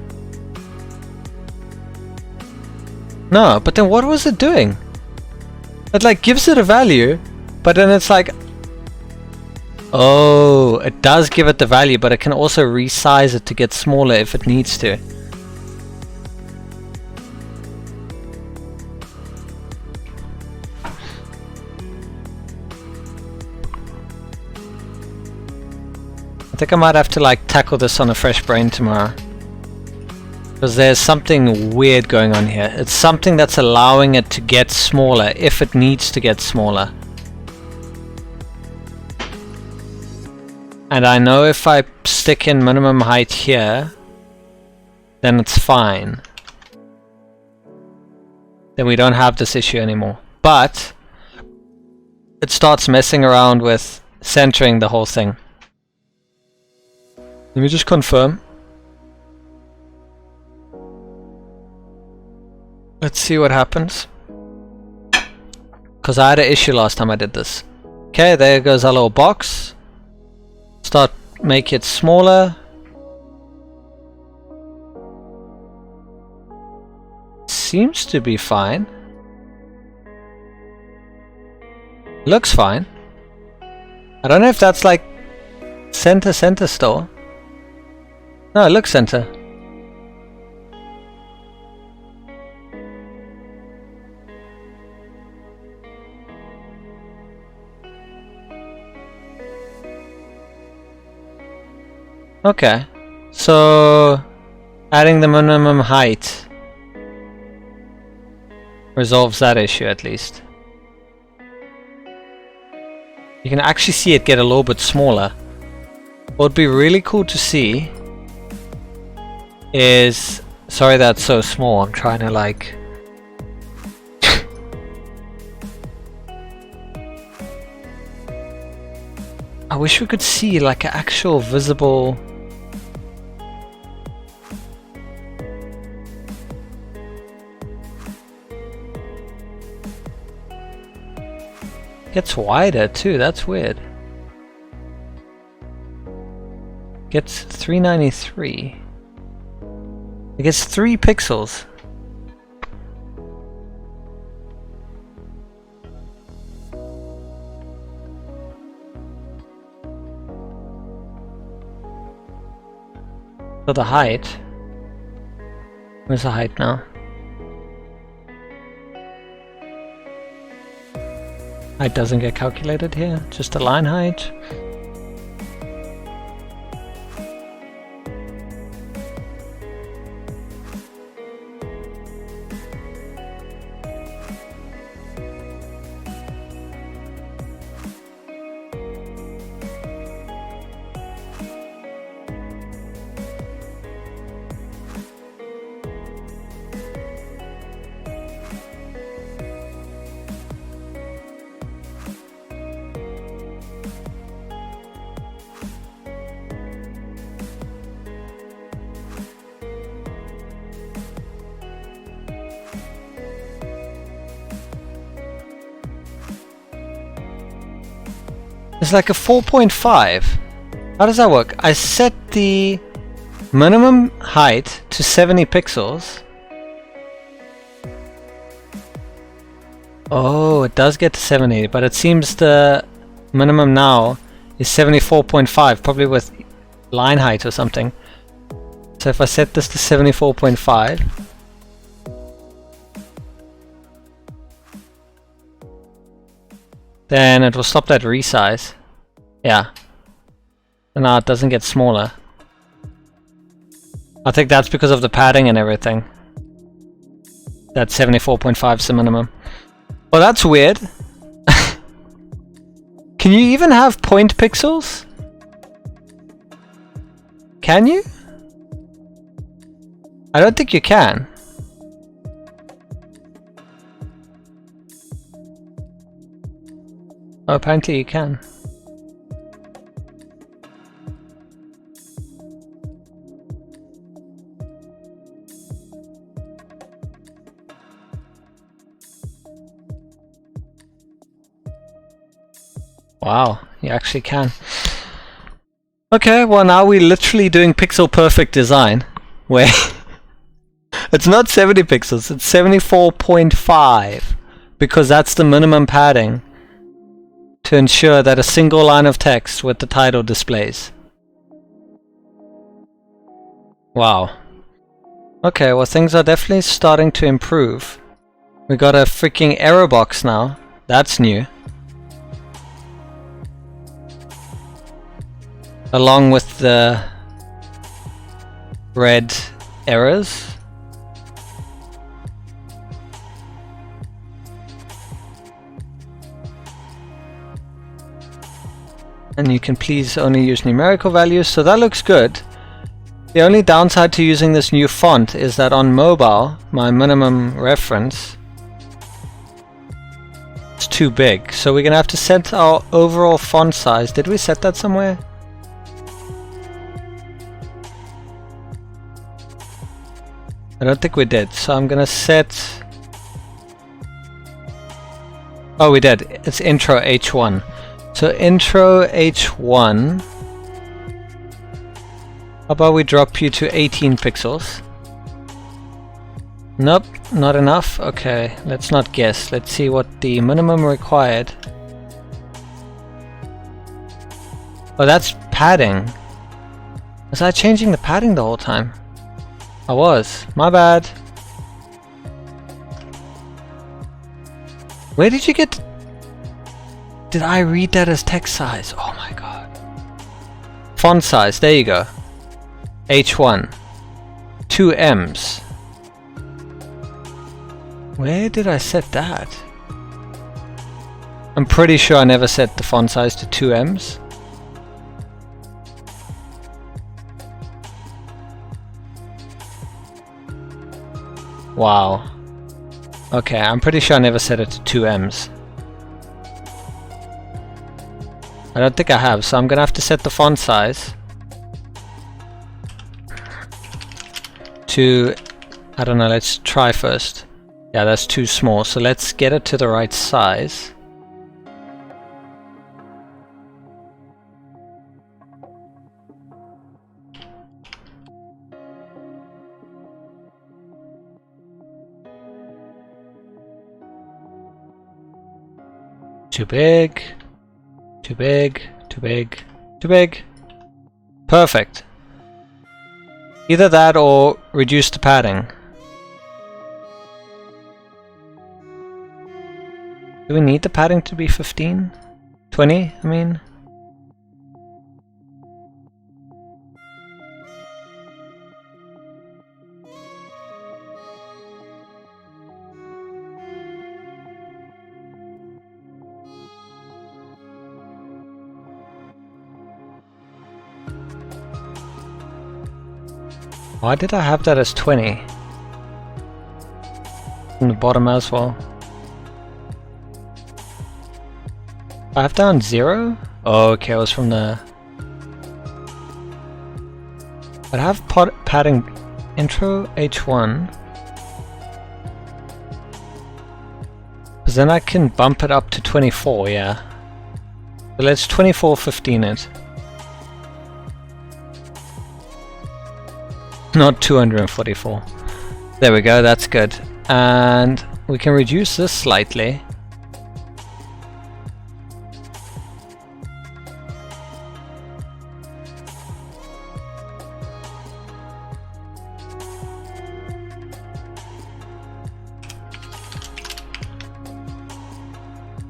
No, but then what was it doing? It like gives it a value, but then it's like... Oh, it does give it the value, but it can also resize it to get smaller if it needs to. I think I might have to like tackle this on a fresh brain tomorrow. Because there's something weird going on here. It's something that's allowing it to get smaller if it needs to get smaller. And I know if I stick in minimum height here, then it's fine. Then we don't have this issue anymore. But it starts messing around with centering the whole thing. Let me just confirm. Let's see what happens. Because I had an issue last time I did this. Okay, there goes our little box. Start make it smaller. Seems to be fine. Looks fine. I don't know if that's like center still. No, it looks center. Okay, so adding the minimum height resolves that issue at least. You can actually see it get a little bit smaller. What would be really cool to see is... Sorry that's so small, I'm trying to like... I wish we could see like an actual visible... Gets wider too, that's weird. Gets 393. It gets 3 pixels. So the height. Where's the height now? Height doesn't get calculated here, just the line height. It's like a 4.5. How does that work? I set the minimum height to 70 pixels. Oh, it does get to 70, but it seems the minimum now is 74.5, probably with line height or something. So if I set this to 74.5, then it will stop that resize. Yeah. And now it doesn't get smaller. I think that's because of the padding and everything. That 74.5 is the minimum. Well, that's weird. Can you even have point pixels? Can you? I don't think you can. Oh, apparently you can. Wow, you actually can. Okay, well now we're literally doing pixel perfect design, where it's not 70 pixels, it's 74.5, because that's the minimum padding to ensure that a single line of text with the title displays. Wow. Okay, well things are definitely starting to improve. We got a freaking error box now. That's new. Along with the red errors. And you can please only use numerical values, so that looks good. The only downside to using this new font is that on mobile, my minimum reference is too big. So we're gonna have to set our overall font size. Did we set that somewhere? I don't think we did, so I'm gonna set... Oh, we did. It's intro H1. So intro H1. How about we drop you to 18 pixels? Nope, not enough. Okay, let's not guess. Let's see what the minimum required. Oh, that's padding. Was I changing the padding the whole time? I was. My bad. Where did you get... Did I read that as text size? Oh my god. Font size, there you go. H1. 2 M's. Where did I set that? I'm pretty sure I never set the font size to 2 M's. Wow. Okay, I'm pretty sure I never set it to 2 M's. I don't think I have, so I'm gonna have to set the font size to, I don't know, let's try first. Yeah, that's too small, so let's get it to the right size. Too big, too big, too big, too big. Perfect. Either that or reduce the padding. Do we need the padding to be 15? 20, I mean? Why did I have that as 20? On the bottom as well. I have down 0? Oh, okay, it was from the... But I have padding intro H1. Because then I can bump it up to 24, yeah. So let's 2415 it. Not 244. There we go, that's good. And we can reduce this slightly.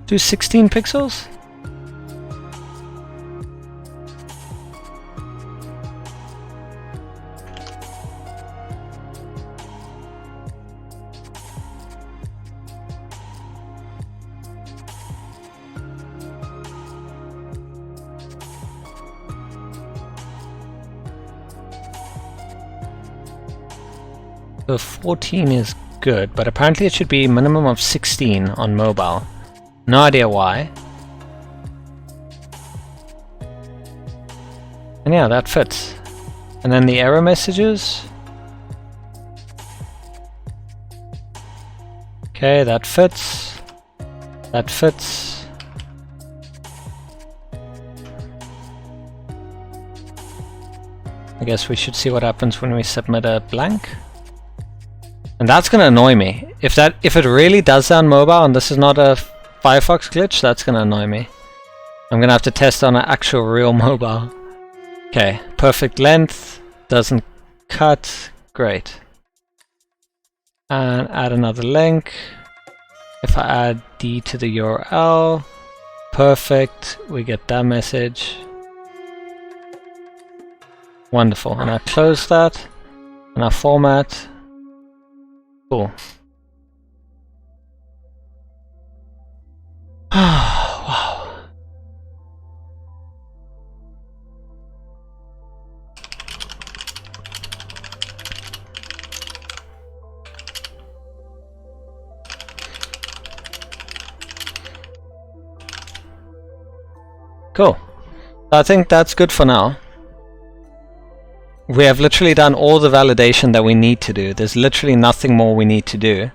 Do 16 pixels? So 14 is good, but apparently it should be minimum of 16 on mobile. No idea why. And yeah, that fits. And then the error messages. Okay, that fits. That fits. I guess we should see what happens when we submit a blank. And that's gonna annoy me. If it really does sound mobile and this is not a Firefox glitch, that's gonna annoy me. I'm gonna have to test on an actual real mobile. Okay, perfect length, doesn't cut, great. And add another link. If I add D to the URL, perfect, we get that message. Wonderful, and I close that, and I format. Cool. Wow. Cool. I think that's good for now. We have literally done all the validation that we need to do. There's literally nothing more we need to do.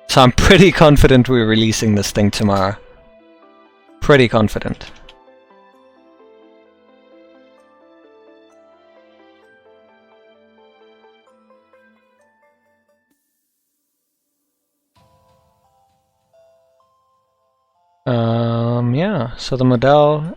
So I'm pretty confident we're releasing this thing tomorrow. Pretty confident. Yeah, so the model.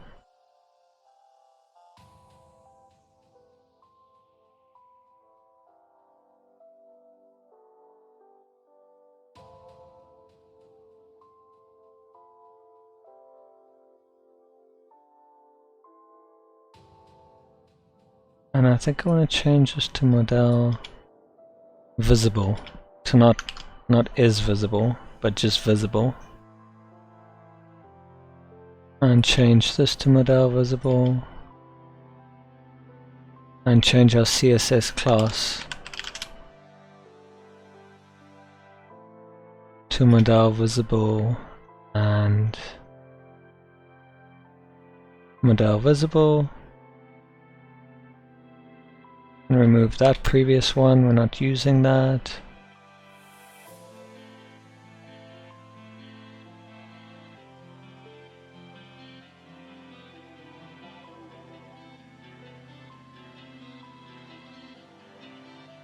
And I think I want to change this to model visible, to not is visible, but just visible. And change this to model visible. And change our CSS class to model visible and model visible. And remove that previous one, we're not using that.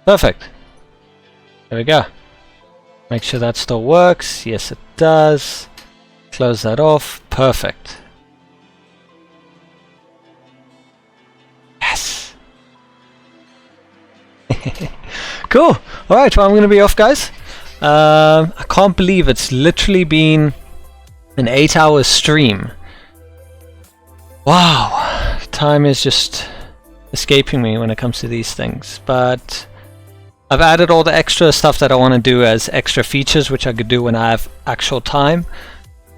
Perfect. There we go. Make sure that still works. Yes, it does. Close that off. Perfect. Yes. Cool. Alright, well I'm going to be off, guys. I can't believe it's literally been an 8-hour stream. Wow. Time is just escaping me when it comes to these things. But I've added all the extra stuff that I want to do as extra features, which I could do when I have actual time.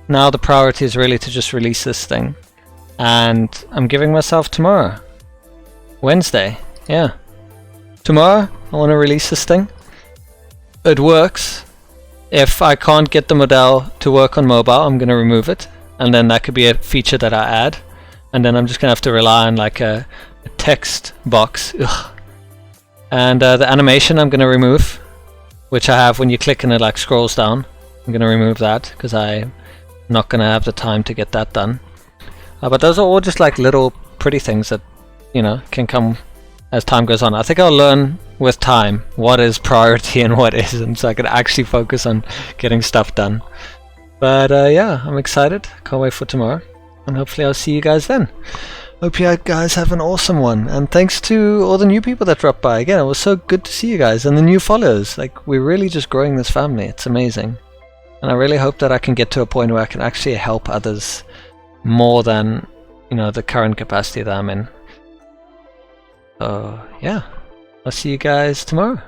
Now the priority is really to just release this thing. And I'm giving myself tomorrow. Wednesday, yeah. Tomorrow, I want to release this thing. It works. If I can't get the model to work on mobile, I'm going to remove it. And then that could be a feature that I add. And then I'm just going to have to rely on like a text box. Ugh. And the animation I'm going to remove, which I have when you click and it like scrolls down. I'm going to remove that because I'm not going to have the time to get that done. But those are all just like little pretty things that, you know, can come as time goes on. I think I'll learn with time what is priority and what isn't, so I can actually focus on getting stuff done. But yeah, I'm excited. Can't wait for tomorrow. And hopefully I'll see you guys then. Hope you guys have an awesome one. And thanks to all the new people that dropped by. Again, it was so good to see you guys. And the new followers. Like, we're really just growing this family. It's amazing. And I really hope that I can get to a point where I can actually help others more than, you know, the current capacity that I'm in. So, yeah. I'll see you guys tomorrow.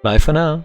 Bye for now.